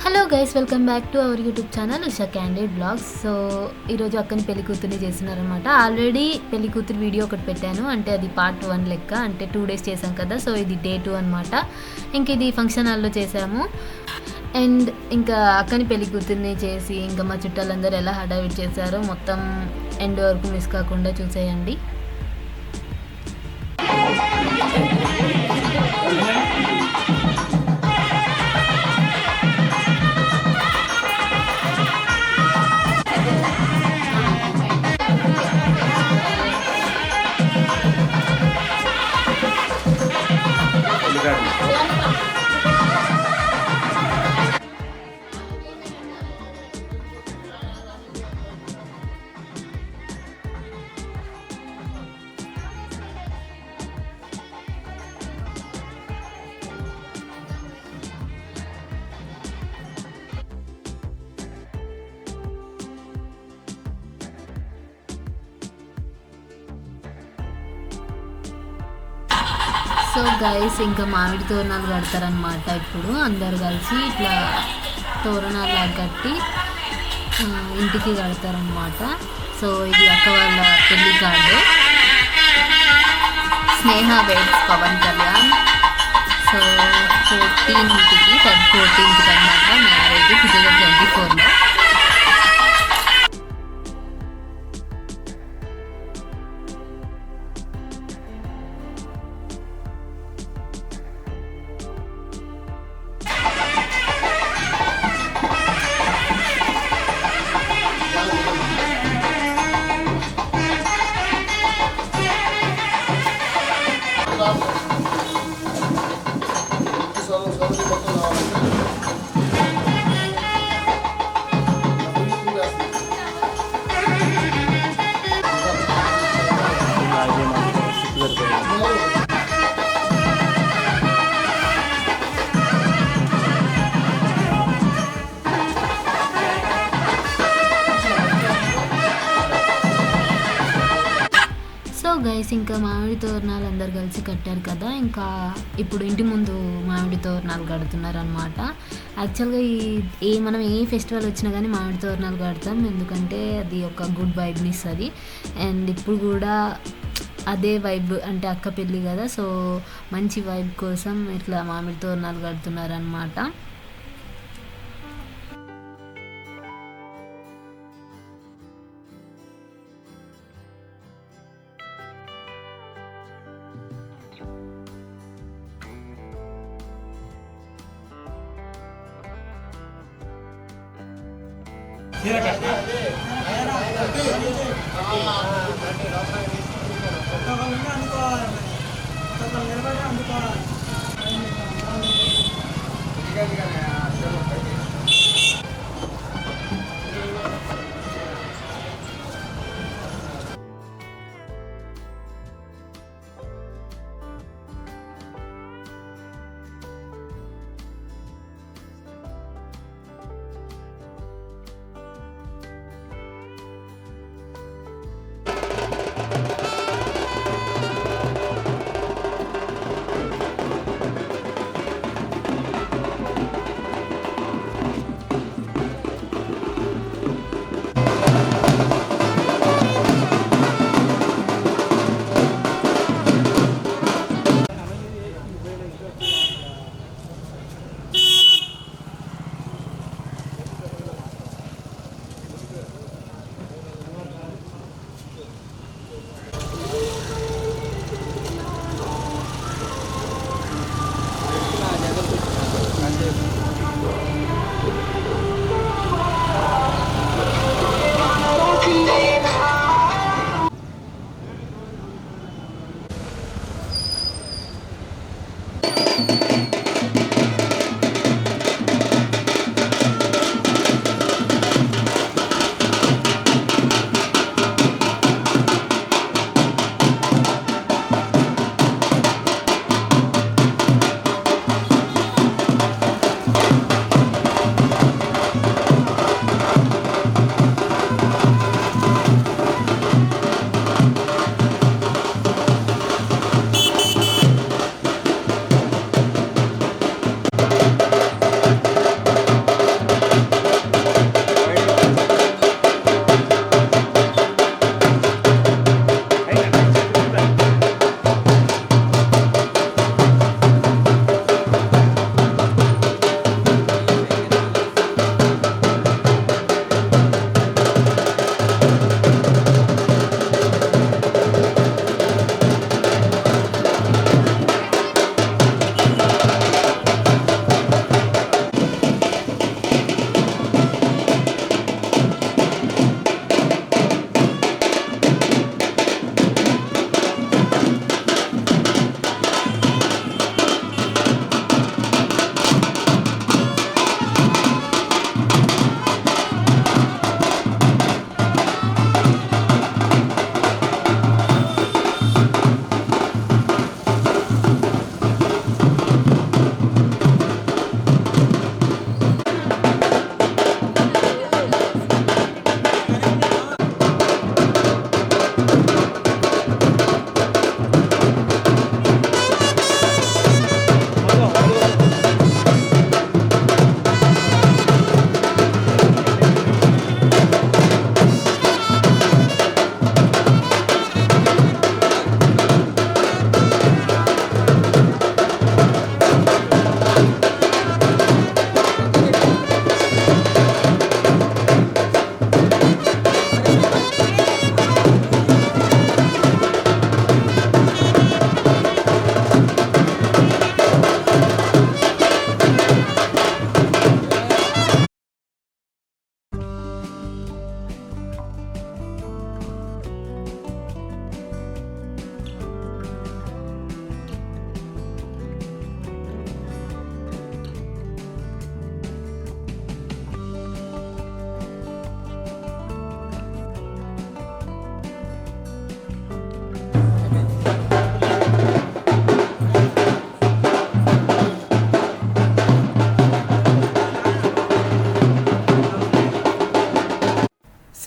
Hello guys, welcome back to our YouTube channel Usha candid blogs. So ఈరోజు అక్కని పెళ్లి కూతుర్ని చేస్తున్నారనమాట. ఆల్రెడీ పెళ్లి కూతురు వీడియో ఒకటి పెట్టాను, అంటే అది పార్ట్ 1 లెక్క, అంటే 2 days చేసాం కదా. సో ఇది డే 2 అనమాట. ఇంక ఇది ఫంక్షన్ హాల్లో చేసాము. అండ్ ఇంకా అక్కని పెళ్లి కూతుర్ని చేసి ఇంకా మా చుట్టాలందరూ ఎలా హడావిడి చేశారో మొత్తం ఎండ్ వరకు మిస్ కాకుండా చూసేయండి. సో గైస్, ఇంకా మామిడి తోరణాలు కడతారనమాట. ఇప్పుడు అందరు కలిసి ఇట్లా తోరణాలు కట్టి ఇంటికి కడతారనమాట. సో ఇది అక్క వాళ్ళ పెళ్లి card. Sneha weds Pawan Kalyan. So 14th అనమాట మ్యారేజ్, 2024లో. సో గైస్, ఇంకా మామిడి తోరణాలు అందరు కలిసి కట్టారు కదా. ఇంకా ఇప్పుడు ఇంటి ముందు మామిడి తోరణాలు కడుతున్నారు అనమాట. యాక్చువల్గా మనం ఏ ఫెస్టివల్ వచ్చినా కానీ మామిడి తోరణాలు కడతాం, ఎందుకంటే అది ఒక గుడ్ వైబ్ని ఇస్తుంది. అండ్ ఇప్పుడు కూడా అదే వైబ్, అంటే అక్క పెళ్ళి కదా, సో మంచి వైబ్ కోసం ఇట్లా మామిడి తోరణాలు కడుతున్నారు అనమాట.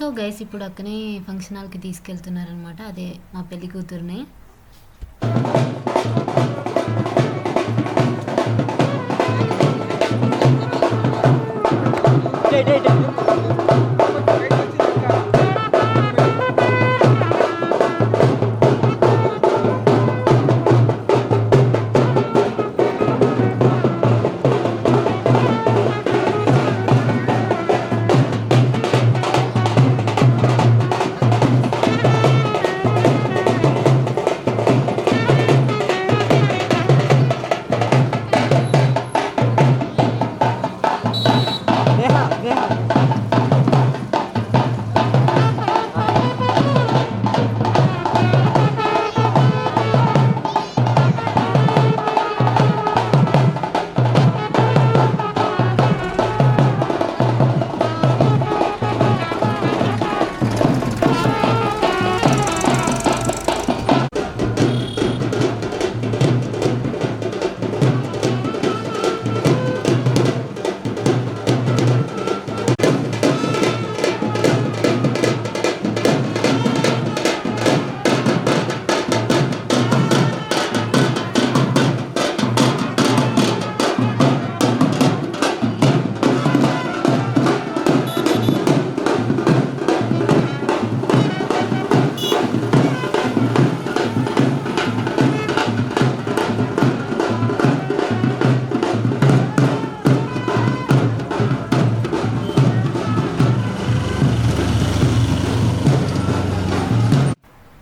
సో గైస్ ఇప్పుడు అక్కనే ఫంక్షన్ హాల్కి తీసుకెళ్తున్నారనమాట, అదే మా పెళ్లి కూతుర్ని.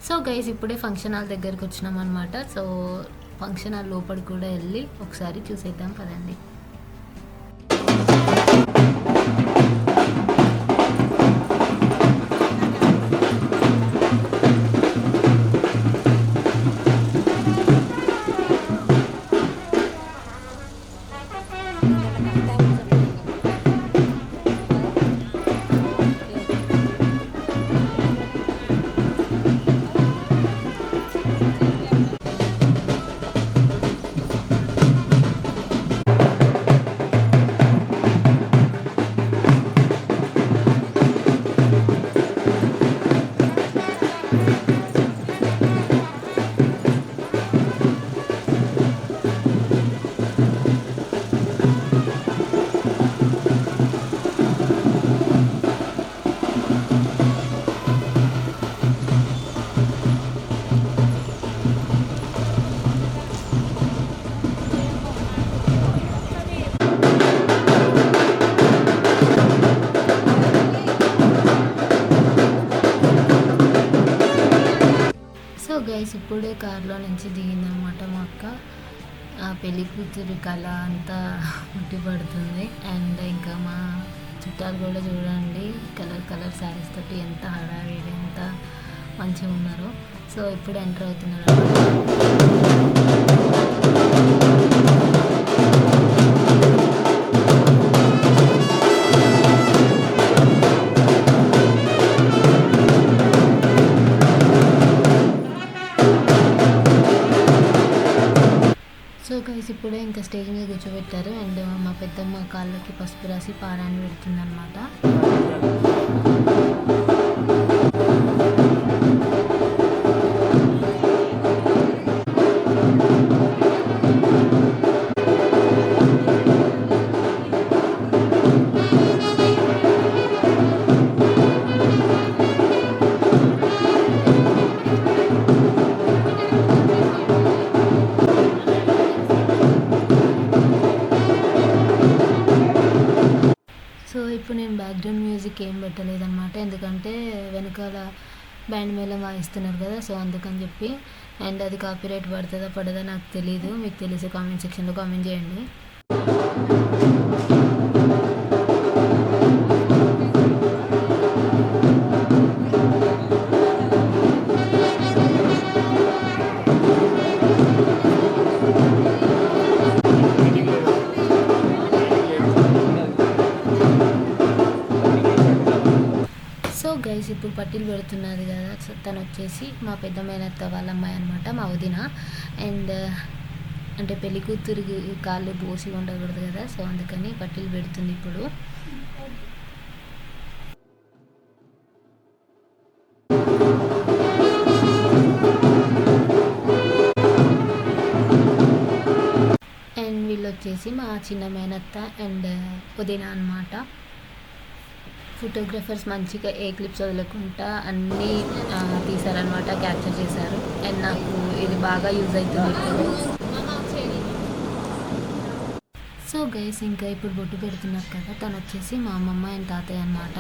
సో గైస్ ఇప్పుడే ఫంక్షన్ హాల్ దగ్గరికి వచ్చినాం అనమాట. సో ఫంక్షన్ హాల్ లోపలికి కూడా వెళ్ళి ఒకసారి చూసేద్దాం పదండి. సో గైస్ ఇప్పుడే కార్లో నుంచి దిగిందనమాట మా అక్క. ఆ పెళ్లి కూతురి కళ అంతా ఉట్టిపడుతుంది. అండ్ ఇంకా మా చుట్టాలు కూడా చూడండి, కలర్ కలర్ శారీస్ తోటి ఎంత హడావిడి, ఎంత మంచిగా ఉన్నారు. సో ఇప్పుడు ఎంటర్ అవుతున్నారు. సో గైస్ ఇప్పుడే ఇంకా స్టేజ్ మీద కూర్చోబెట్టారు. అండ్ మా పెద్దమ్మ కాళ్ళకి పసుపు రాసి పారాన్ని పెడుతుంది అనమాట. సో ఇప్పుడు నేను బ్యాక్గ్రౌండ్ మ్యూజిక్ ఏం పెట్టలేదన్నమాట, ఎందుకంటే వెనకాల బ్యాండ్ మేళం వాయిస్తున్నారు కదా, సో అందుకని చెప్పి. అండ్ అది కాపీరైట్ పడుతుందా పడదా నాకు తెలీదు, మీకు తెలిసే కామెంట్ సెక్షన్లో కామెంట్ చేయండి. గైస్ ఇప్పుడు పట్టీలు పెడుతున్నది కదా, తను వచ్చేసి మా పెద్ద మేనత్త వాళ్ళ అమ్మాయి అనమాట, మా వదిన. అండ్ అంటే పెళ్లి కూతురికి కాళ్ళు బోసి ఉండకూడదు కదా, సో అందుకని పట్టీలు పెడుతుంది ఇప్పుడు. వచ్చేసి మా చిన్న మేనత్త అండ్ వదిన అనమాట. ఫోటోగ్రాఫర్స్ మంచిగా ఏ క్లిప్స్ వదలకుండా అన్నీ తీశారనమాట, క్యాప్చర్ చేశారు. అండ్ నాకు ఇది బాగా యూజ్ అవుతుంది ఇప్పుడు. సో గైస్, ఇంకా ఇప్పుడు బొట్టు పెడుతున్నారు కదా, తను వచ్చేసి మా అమ్మమ్మ అండ్ తాతయ్య అనమాట.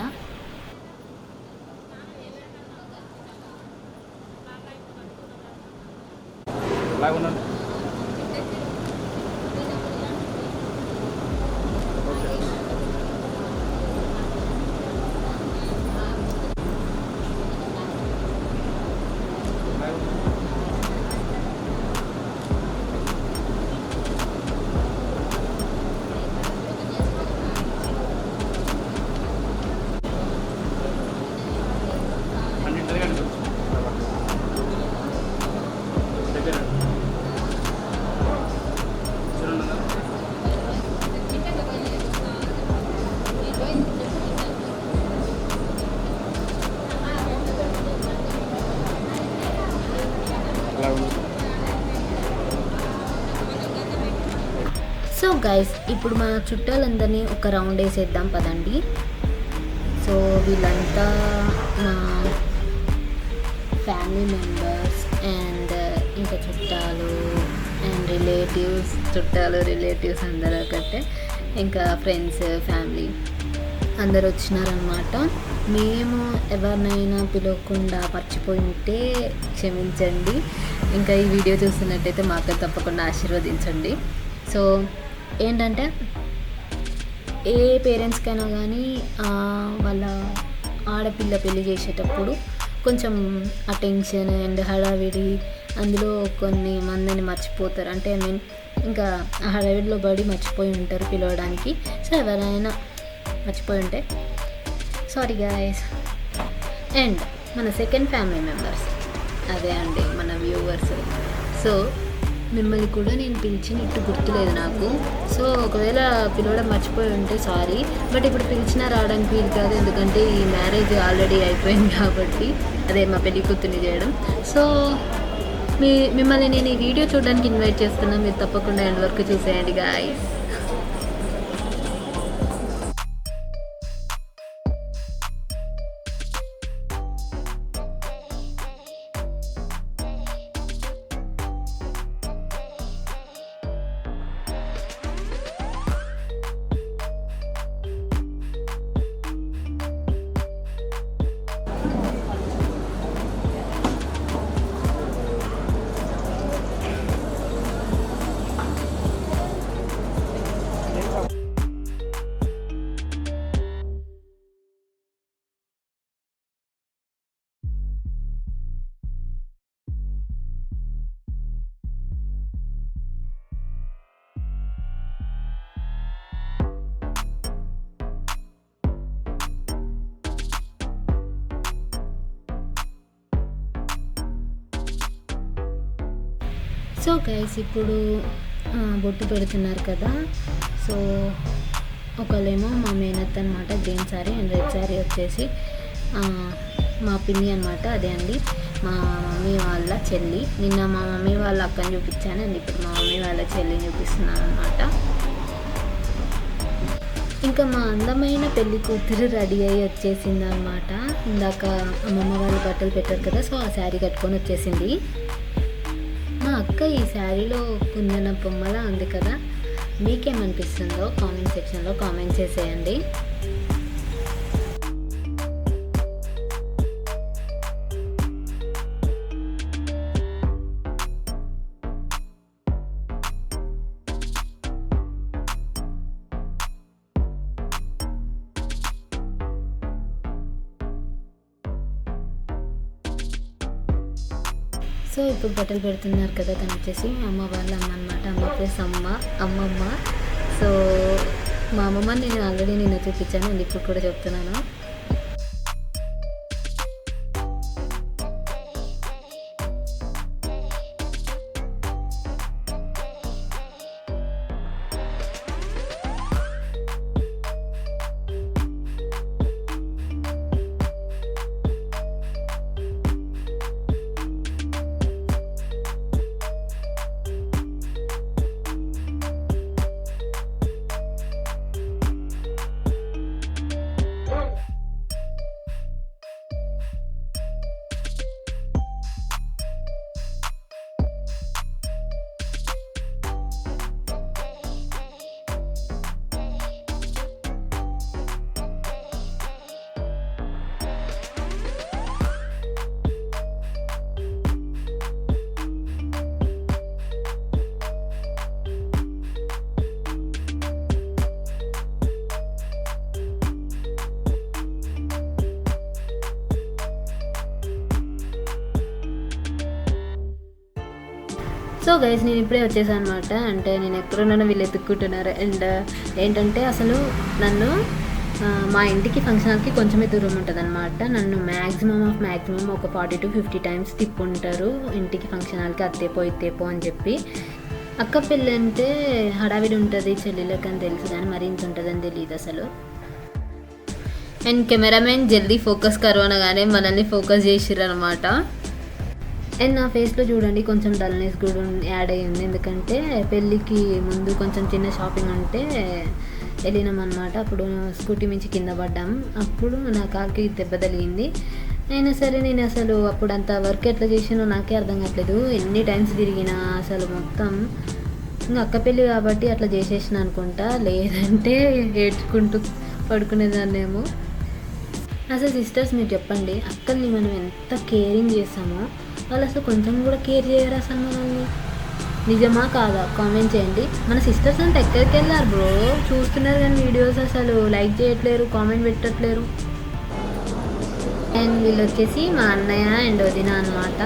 సో గైస్, ఇప్పుడు మా చుట్టాలందరినీ ఒక రౌండ్ వేసేద్దాం పదండి. సో వీళ్ళంతా మా ఫ్యామిలీ మెంబర్స్ అండ్ ఇంకా చుట్టాలు అండ్ రిలేటివ్స్, చుట్టాలు రిలేటివ్స్ అందరూ ఒకటే, ఇంకా ఫ్రెండ్స్ ఫ్యామిలీ అందరు వచ్చినారనమాట. మేము ఎవరినైనా పిలవకుండా మర్చిపోయి ఉంటే క్షమించండి. ఇంకా ఈ వీడియో చూస్తున్నట్టయితే మాకు తప్పకుండా ఆశీర్వదించండి. సో ఏంటంటే, ఏ పేరెంట్స్కైనా కానీ వాళ్ళ ఆడపిల్ల పెళ్లి చేసేటప్పుడు కొంచెం అటెన్షన్ అండ్ హడావిడి, అందులో కొన్ని మందిని మర్చిపోతారు. అంటే ఇంకా ఆ హడావిడిలో పడి మర్చిపోయి ఉంటారు పిలవడానికి. సో ఎవరైనా మర్చిపోయి ఉంటే సారీ గాయస్. అండ్ మన సెకండ్ ఫ్యామిలీ మెంబర్స్, అదే అండి మన వ్యూవర్స్. సో మిమ్మల్ని కూడా నేను పిలిచినట్టు గుర్తులేదు నాకు. సో ఒకవేళ పిలవడం మర్చిపోయి ఉంటే సారీ, బట్ ఇప్పుడు పిలిచినా రావడానికి వీలు కాదు, ఎందుకంటే ఈ మ్యారేజ్ ఆల్రెడీ అయిపోయింది కాబట్టి, అదే మా పెళ్లి కూతుర్ని చేయడం. సో మిమ్మల్ని నేను ఈ వీడియో చూడడానికి ఇన్వైట్ చేస్తున్నాను. మీరు తప్పకుండా ఎండ్ వరకు చూసేయండి గాయస్. సో గైస్, ఇప్పుడు బొట్టు పెడుతున్నారు కదా. సో ఒకళ్ళేమో మా మేనత్త అనమాట, green sari, and red sari వచ్చేసి మా పిన్ని అనమాట. అదే అండి మా మమ్మీ వాళ్ళ చెల్లి. నిన్న మా మమ్మీ వాళ్ళ అక్కని చూపించాను, అండ్ ఇప్పుడు మా మమ్మీ వాళ్ళ చెల్లిని చూపిస్తున్నాను అనమాట. ఇంకా మా అందమైన పెళ్లి కూతురు రెడీ అయ్యి వచ్చేసింది అనమాట. ఇందాక అమ్మమ్మ వాళ్ళు బట్టలు పెట్టారు కదా, సో ఆ శారీ కట్టుకొని వచ్చేసింది. మా అక్క ఈ శారీలో కుందన బొమ్మలా ఉంది కదా, మీకేమనిపిస్తుందో కామెంట్ సెక్షన్లో కామెంట్ చేసేయండి. సో ఇప్పుడు బట్టలు పెడుతున్నారు కదా, తను వచ్చేసి అమ్మ వాళ్ళ అమ్మ అనమాట. అమ్మ ప్లస్ అమ్మమ్మ. సో మా అమ్మమ్మ నేను ఆల్రెడీ నిన్న చూపించాను, అండ్ ఇప్పుడు కూడా చెప్తున్నాను. సో గైస్ నేను ఇప్పుడే వచ్చేసాను అనమాట. అంటే నేను ఎక్కడున్నానో వీళ్ళు ఎత్తుక్కుంటున్నారు. అండ్ ఏంటంటే అసలు నన్ను మా ఇంటికి ఫంక్షన్ హాల్కి కొంచెమే దూరం ఉంటుంది అనమాట. నన్ను మ్యాక్సిమం ఒక 40 to 50 టైమ్స్ తిప్పుంటారు ఇంటికి ఫంక్షన్ హాల్కి. అత్తేపో అని చెప్పి. అక్క పెళ్ళి అంటే హడావిడి ఉంటుంది చెల్లెళ్ళకి అని తెలుసు, కానీ మరి ఇంత ఉంటుందని తెలియదు అసలు. అండ్ కెమెరామెన్ జల్దీ ఫోకస్ కరోనగానే మనల్ని ఫోకస్ చేసిర్రు అనమాట. అండ్ నా ఫేస్లో చూడండి కొంచెం డల్నెస్ కూడా యాడ్ అయ్యింది, ఎందుకంటే పెళ్ళికి ముందు కొంచెం చిన్న షాపింగ్ ఉంటే వెళ్ళినాం అనమాట. అప్పుడు స్కూటీ మించి కింద పడ్డాం. అప్పుడు నా కాలుకి దెబ్బ తగిలింది. అయినా సరే నేను అసలు అప్పుడు అంత వర్క్ ఎట్లా చేసినో నాకే అర్థం కావట్లేదు. ఎన్ని టైమ్స్ తిరిగినా అసలు మొత్తం ఇంకా అక్క పెళ్ళి కాబట్టి అట్లా చేసేసిన అనుకుంటా, లేదంటే ఏడ్చుకుంటూ పడుకునేదాన్నేమో. అసలు సిస్టర్స్ మీరు చెప్పండి, అక్కల్ని మనం ఎంత కేరింగ్ చేస్తామో వాళ్ళు అసలు కొంచెం కూడా కేర్ చేయరు అసలు మనల్ని. నిజమా కాదా కామెంట్ చేయండి. మన సిస్టర్స్ అంతా ఎక్కడికి వెళ్ళారు బ్రో? చూస్తున్నారు కానీ వీడియోస్ అసలు లైక్ చేయట్లేరు, కామెంట్ పెట్టట్లేరు. అండ్ వీళ్ళు వచ్చేసి మా అన్నయ్య అండ్ వదిన అనమాట.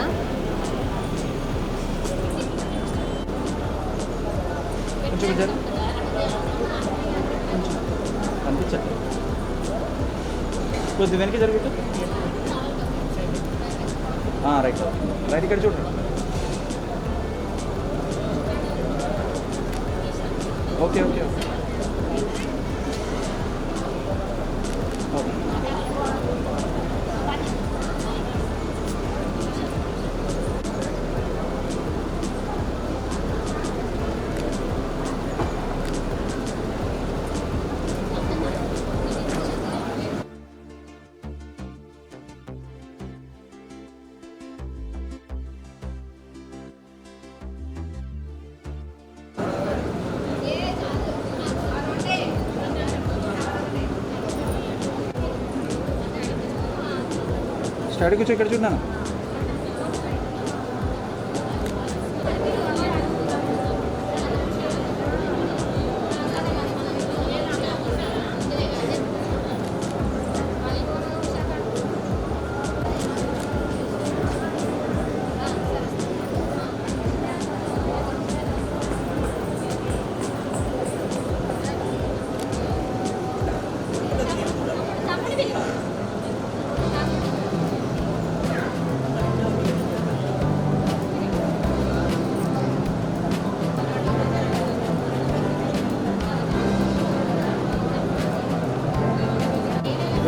కొద్ది వెనక్కి జరుగుతూ రైట్ రైట్ ఇక్కడ చూడండి. ఓకే ఓకే ఓకే స్టార్ట్ కూర్చో ఇక్కడ చూడన్నాను.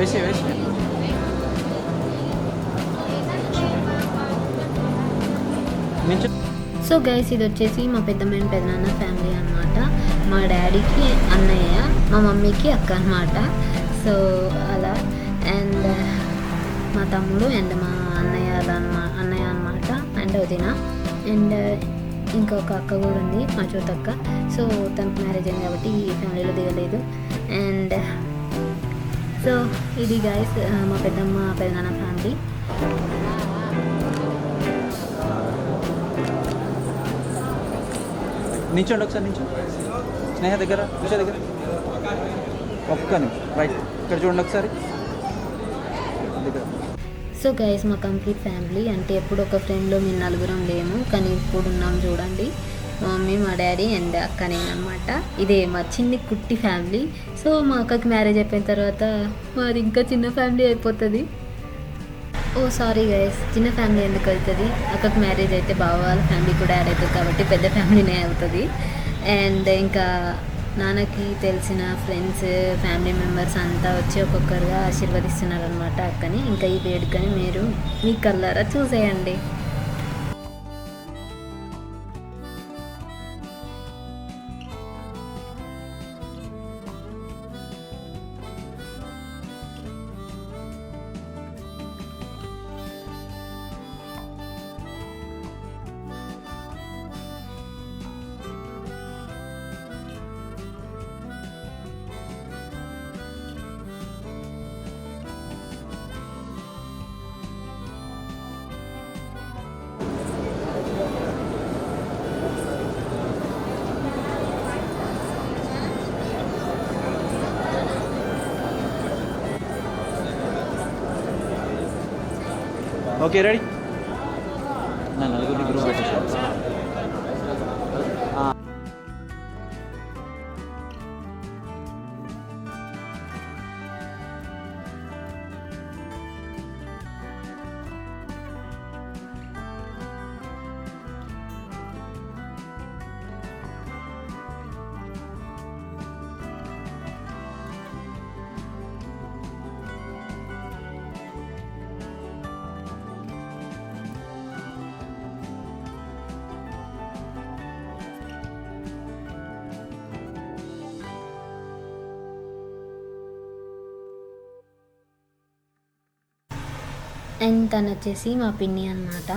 వేసి సో గైస్ ఇది వచ్చేసి మా పెద్దమ్మ పెదనాన్న ఫ్యామిలీ అనమాట. మా డాడీకి అన్నయ్య, మా మమ్మీకి అక్క అనమాట. సో అలా. అండ్ మా తమ్ముడు అండ్ మా అన్నయ్య అనమాట అండ్ వదిన. అండ్ ఇంకొక అక్క కూడా ఉంది, మా చోతక్క. సో తనకు మ్యారేజ్ అయింది కాబట్టి ఈ ఫ్యామిలీలో దిగలేదు. అండ్ సో ఇది గైస్ మా పెద్దమ్మ పెదనాన్న ఫ్యామిలీ. నించోండి ఒకసారి, నించోండి స్నేహ దగ్గర విషయ దగ్గర ఒక్క నిమిషం. రైట్ ఇక్కడ చూడండి ఒకసారి దగ్గర. సో గైస్ మా కంప్లీట్ ఫ్యామిలీ. అంటే ఎప్పుడు ఒక ఫ్రెండ్లో మేము నలుగురం లేము, కానీ ఇప్పుడు ఉన్నాం చూడండి. మా మమ్మీ, మా డాడీ అండ్ అక్క నేనమాట. ఇదే మా చిన్ని కుట్టి ఫ్యామిలీ. సో మా అక్కకి మ్యారేజ్ అయిపోయిన తర్వాత మాది ఇంకా చిన్న ఫ్యామిలీ అయిపోతుంది. ఓ సారీ గైస్, చిన్న ఫ్యామిలీ ఎందుకు అవుతుంది? అక్కకి మ్యారేజ్ అయితే బావ వాళ్ళ ఫ్యామిలీ కూడా యాడ్ అవుతుంది కాబట్టి పెద్ద ఫ్యామిలీనే అవుతుంది. అండ్ ఇంకా నాన్నకి తెలిసిన ఫ్రెండ్స్, ఫ్యామిలీ మెంబర్స్ అంతా వచ్చి ఒక్కొక్కరుగా ఆశీర్వదిస్తున్నారు అనమాట అక్కని. ఇంకా ఈ వేడుకని మీరు మీ కళ్ళారా చూసేయండి. Okay ready. నా నలుగురిని గ్రూప్ పెట్టేసాను. అండ్ తను వచ్చేసి మా పిన్ని అనమాట.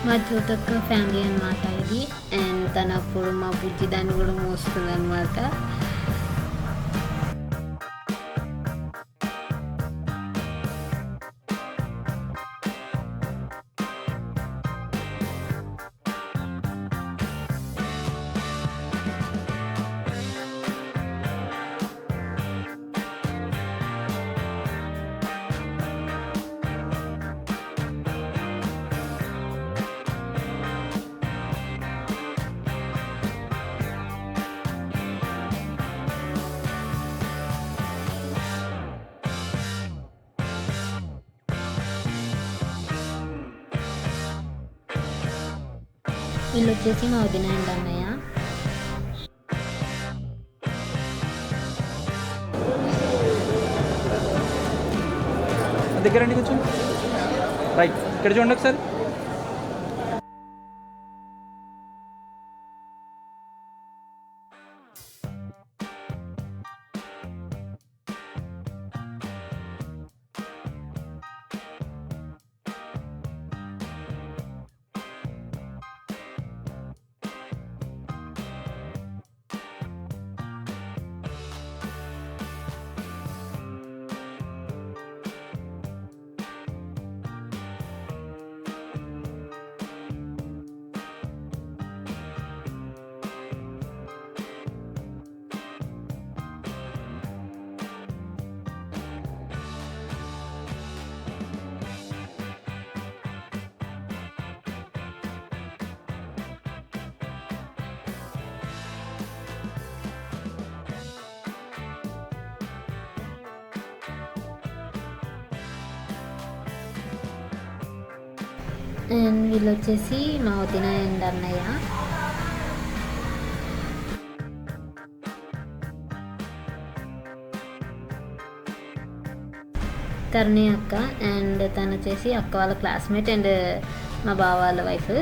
మా చోటక్క ఫ్యామిలీ అనమాట ఇది. అండ్ తనప్పుడు మా బుజ్జి దాన్ని కూడా మోస్తుంది అనమాట. వీళ్ళు వచ్చేసి మా వదిన అండ్ అన్నయ్య. దగ్గరండి కొంచెం రైట్, ఇక్కడ చూడండి ఒకసారి. అండ్ వీళ్ళు వచ్చేసి మా వదిన అండ్ అన్నయ్య. తరుణి అక్క అండ్ తను వచ్చేసి అక్క వాళ్ళ క్లాస్మేట్ అండ్ మా బావ వాళ్ళ వైఫ్.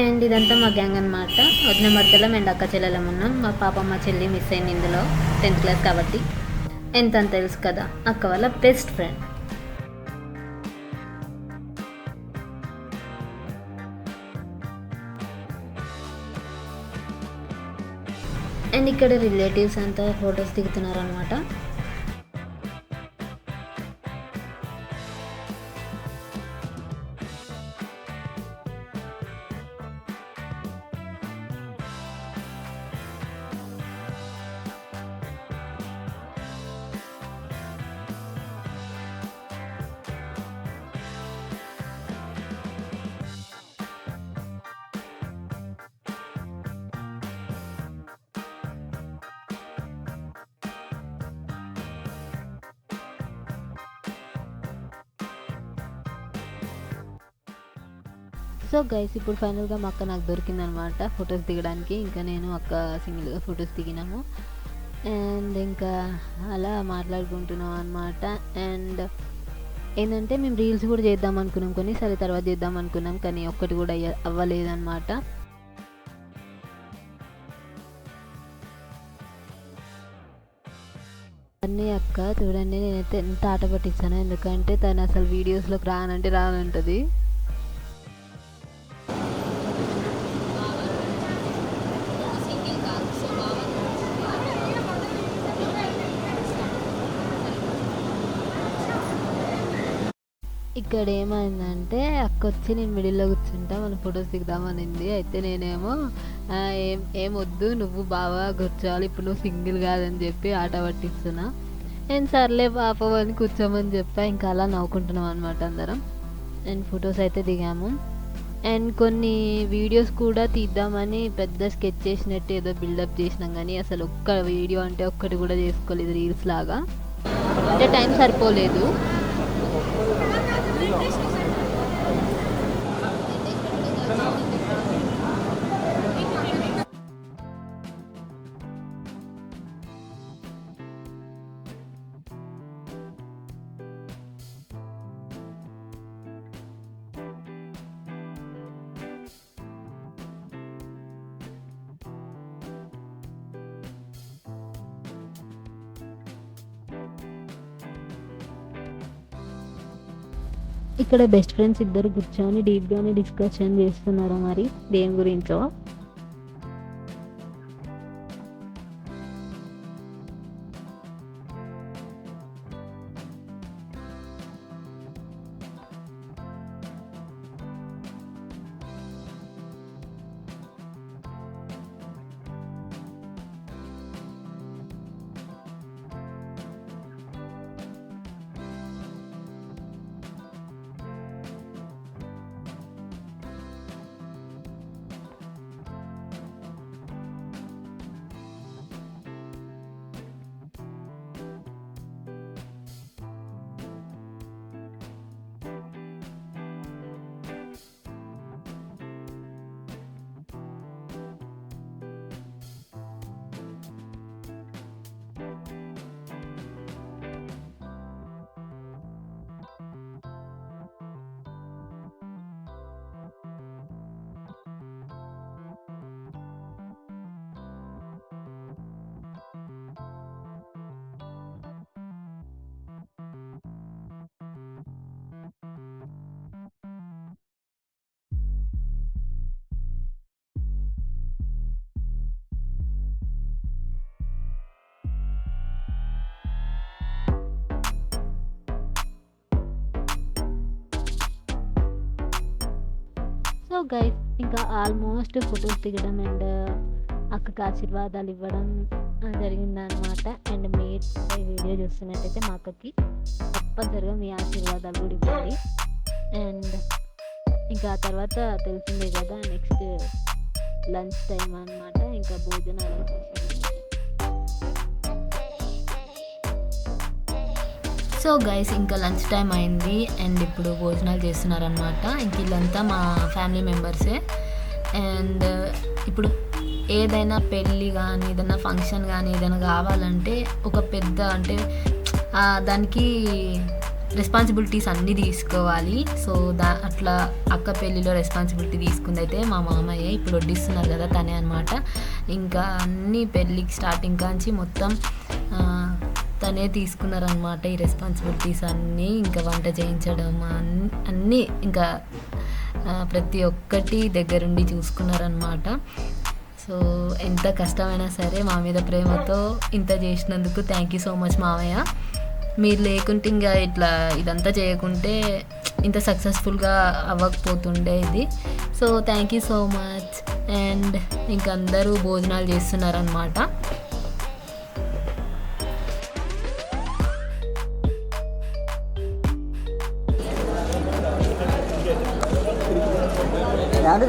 అండ్ ఇదంతా మా గ్యాంగ్ అనమాట. వదిన మడతలం అండ్ అక్క చెల్లెలం ఉన్నాం. మా పాప మా చెల్లి మిస్ అయింది ఇందులో, 10th క్లాస్ కాబట్టి. ఎంత అని తెలుసు కదా, అక్క వాళ్ళ బెస్ట్ ఫ్రెండ్. అండ్ ఇక్కడ రిలేటివ్స్ అంతా ఫొటోస్ దిగుతున్నారు అనమాట. సో గైస్ ఇప్పుడు ఫైనల్గా మా అక్క నాకు దొరికిందనమాట ఫొటోస్ దిగడానికి. ఇంకా నేను అక్క సింగిల్గా ఫొటోస్ దిగినాము అండ్ ఇంకా అలా మాట్లాడుకుంటున్నాం అనమాట. అండ్ ఏంటంటే మేము రీల్స్ కూడా చేద్దాం అనుకున్నాం, కొన్ని సరే తర్వాత చేద్దాం అనుకున్నాం, కానీ ఒక్కటి కూడా అవ్వలేదన్నమాట. అన్నీ అక్క చూడండి నేనైతే ఎంత ఆట పట్టిస్తాను, ఎందుకంటే తను అసలు వీడియోస్లోకి రానంటే రానంటుంది. ఇక్కడ ఏమైందంటే అక్క వచ్చి నేను మిడిల్లో కూర్చుంటా మన ఫొటోస్ దిగుదామనింది. అయితే నేనేమో ఏం వద్దు నువ్వు బాగా కూర్చోవాలి, ఇప్పుడు నువ్వు సింగిల్ కాదని చెప్పి ఆట పట్టిస్తున్నా. నేను సర్లే పాపని కూర్చోమని చెప్పా. ఇంకా అలా నవ్వుకుంటున్నాం అనమాట అందరం. అండ్ ఫొటోస్ అయితే దిగాము అండ్ కొన్ని వీడియోస్ కూడా తీద్దామని పెద్ద స్కెచ్ చేసినట్టు ఏదో బిల్డప్ చేసినాం, కానీ అసలు ఒక్క వీడియో అంటే ఒక్కటి కూడా చేసుకోలేదు రీల్స్ లాగా, అంటే టైం సరిపోలేదు. ఇక్కడ బెస్ట్ ఫ్రెండ్స్ ఇద్దరు కూర్చొని డీప్గానే డిస్కషన్ చేస్తున్నారు మరి దేని గురించో. సో గైస్ ఇంకా ఆల్మోస్ట్ ఫొటోస్ దిగడం అండ్ అక్కకి ఆశీర్వాదాలు ఇవ్వడం జరిగిందనమాట. అండ్ మీరు ఈ వీడియో చూస్తున్నట్టయితే మా అక్కకి తప్పనిసరిగా మీ ఆశీర్వాదాలు కూడా ఇవ్వండి. అండ్ ఇంకా ఆ తర్వాత తెలిసిందే కదా నెక్స్ట్ లంచ్ టైం అనమాట, ఇంకా భోజనాలు. సో గైస్ ఇంకా లంచ్ టైం అయింది అండ్ ఇప్పుడు భోజనాలు చేస్తున్నారనమాట. ఇంక వీళ్ళంతా మా ఫ్యామిలీ మెంబర్సే. అండ్ ఇప్పుడు ఏదైనా పెళ్ళి కానీ ఏదైనా ఫంక్షన్ కానీ ఏదైనా కావాలంటే ఒక పెద్ద అంటే దానికి రెస్పాన్సిబిలిటీస్ అన్నీ తీసుకోవాలి. సో అట్లా అక్క పెళ్ళిలో రెస్పాన్సిబిలిటీ తీసుకుంది అయితే మా మామయ్య, ఇప్పుడు వడ్డిస్తున్నారు కదా తనే అనమాట. ఇంకా అన్నీ పెళ్ళికి స్టార్టింగ్ కాంచి మొత్తం తనే తీసుకున్నారనమాట ఈ రెస్పాన్సిబిలిటీస్ అన్నీ. ఇంకా వంట చేయించడం అన్నీ ఇంకా ప్రతి ఒక్కటి దగ్గరుండి చూసుకున్నారనమాట. సో ఎంత కష్టమైనా సరే మా మీద ప్రేమతో ఇంత చేసినందుకు థ్యాంక్ యూ సో మచ్ మామయ్య. మీరు లేకుంటే ఇంకా ఇదంతా చేయకుంటే ఇంత సక్సెస్ఫుల్గా అవ్వకపోతుండే ఇది. So thank you so much. And ఇంకా అందరూ భోజనాలు చేస్తున్నారనమాట.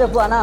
చెప్పు అన్నా.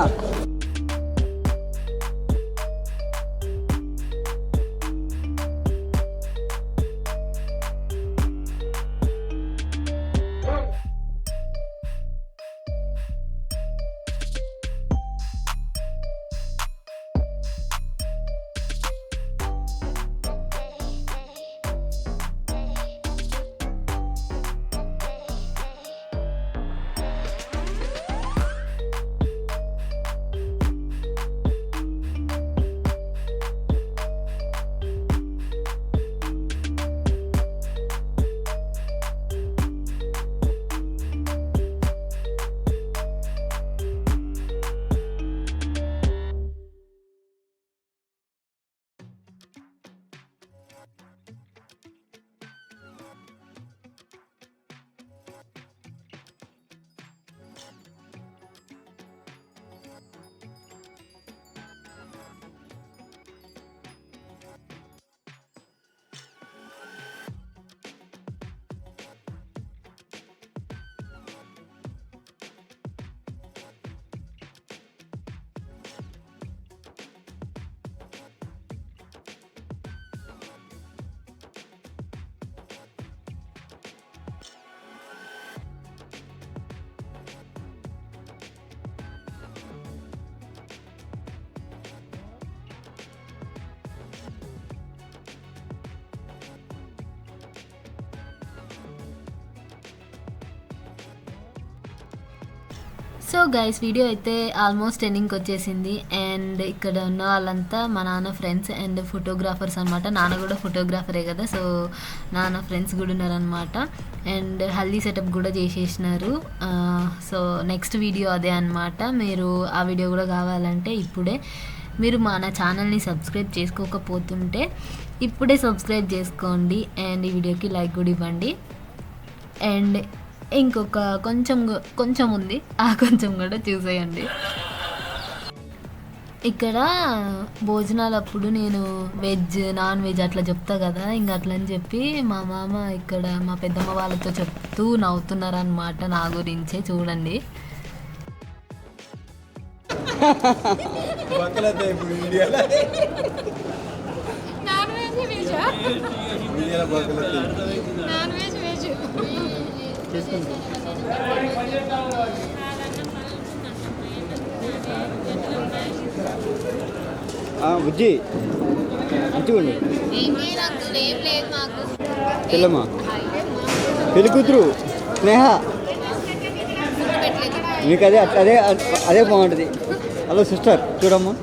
సో గైస్ వీడియో అయితే ఆల్మోస్ట్ ఎండింగ్కి వచ్చేసింది. అండ్ ఇక్కడ ఉన్న వాళ్ళంతా మా నాన్న ఫ్రెండ్స్ అండ్ ఫోటోగ్రాఫర్స్ అనమాట. నాన్న కూడా ఫోటోగ్రాఫరే కదా, సో నాన్న ఫ్రెండ్స్ కూడా ఉన్నారనమాట. అండ్ హల్దీ సెటప్ కూడా చేసేసినారు. సో నెక్స్ట్ వీడియో అదే అనమాట. మీరు ఆ వీడియో కూడా కావాలంటే ఇప్పుడే మీరు మన ఛానల్ని సబ్స్క్రైబ్ చేసుకోకపోతుంటే ఇప్పుడే సబ్స్క్రైబ్ చేసుకోండి. అండ్ ఈ వీడియోకి లైక్ కూడా ఇవ్వండి. అండ్ ఇంకొక కొంచెం ఉంది, ఆ కొంచెం కూడా చూసేయండి. ఇక్కడ భోజనాలప్పుడు నేను వెజ్ నాన్ వెజ్ అట్లా చెప్తా కదా, ఇంక అట్లని చెప్పి మా మామ ఇక్కడ మా పెద్దమ్మ వాళ్ళతో చెప్తూ నవ్వుతున్నారనమాట నా గురించే. చూడండి. బుజ్జి మంచిగుండు తెల్లమ్మా పెళ్లి కూతురు స్నేహ మీకు అదే అదే అదే బాగుంటుంది. హలో సిస్టర్ చూడమ్మా.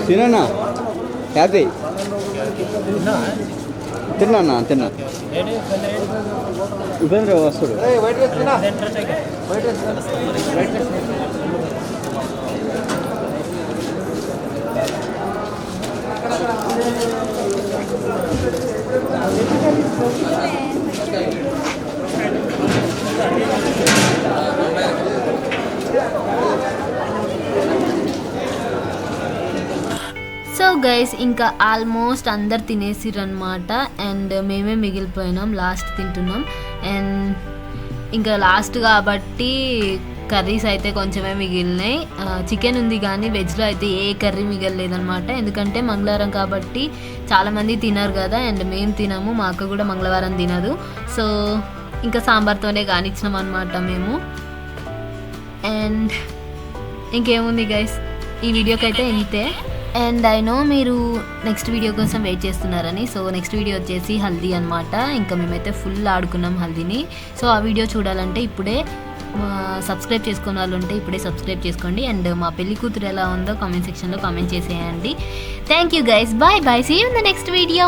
తిన్నా హ్యాపీ తిన్నా ఉపేంద్ర వస్తాడు. సో గైస్ ఇంకా ఆల్మోస్ట్ అందరు తినేసిరనమాట. అండ్ మేమే మిగిలిపోయినాం, లాస్ట్ తింటున్నాం. అండ్ ఇంకా లాస్ట్ కాబట్టి కర్రీస్ అయితే కొంచెమే మిగిలినాయి. చికెన్ ఉంది కానీ వెజ్లో అయితే ఏ కర్రీ మిగలలేదనమాట. ఎందుకంటే మంగళవారం కాబట్టి చాలామంది తినరు కదా, అండ్ మేము తినము, మా అక్క కూడా మంగళవారం తినదు. సో ఇంకా సాంబార్తోనే కానిచ్చినాం అనమాట మేము. అండ్ ఇంకేముంది గైస్, ఈ వీడియోకి అయితే ఇంతే. అండ్ ఐ నో మీరు నెక్స్ట్ వీడియో కోసం వెయిట్ చేస్తున్నారని. సో నెక్స్ట్ వీడియో వచ్చేసి హల్దీ అనమాట. ఇంకా మేమైతే ఫుల్ ఆడుకున్నాం హల్దీని. సో ఆ వీడియో చూడాలంటే ఇప్పుడే సబ్స్క్రైబ్ చేసుకున్న వాళ్ళు ఉంటే ఇప్పుడే సబ్స్క్రైబ్ చేసుకోండి. అండ్ మా పెళ్లి కూతురు ఎలా ఉందో కామెంట్ సెక్షన్లో కామెంట్ చేసేయండి. Thank you guys, bye bye, see you in the next video.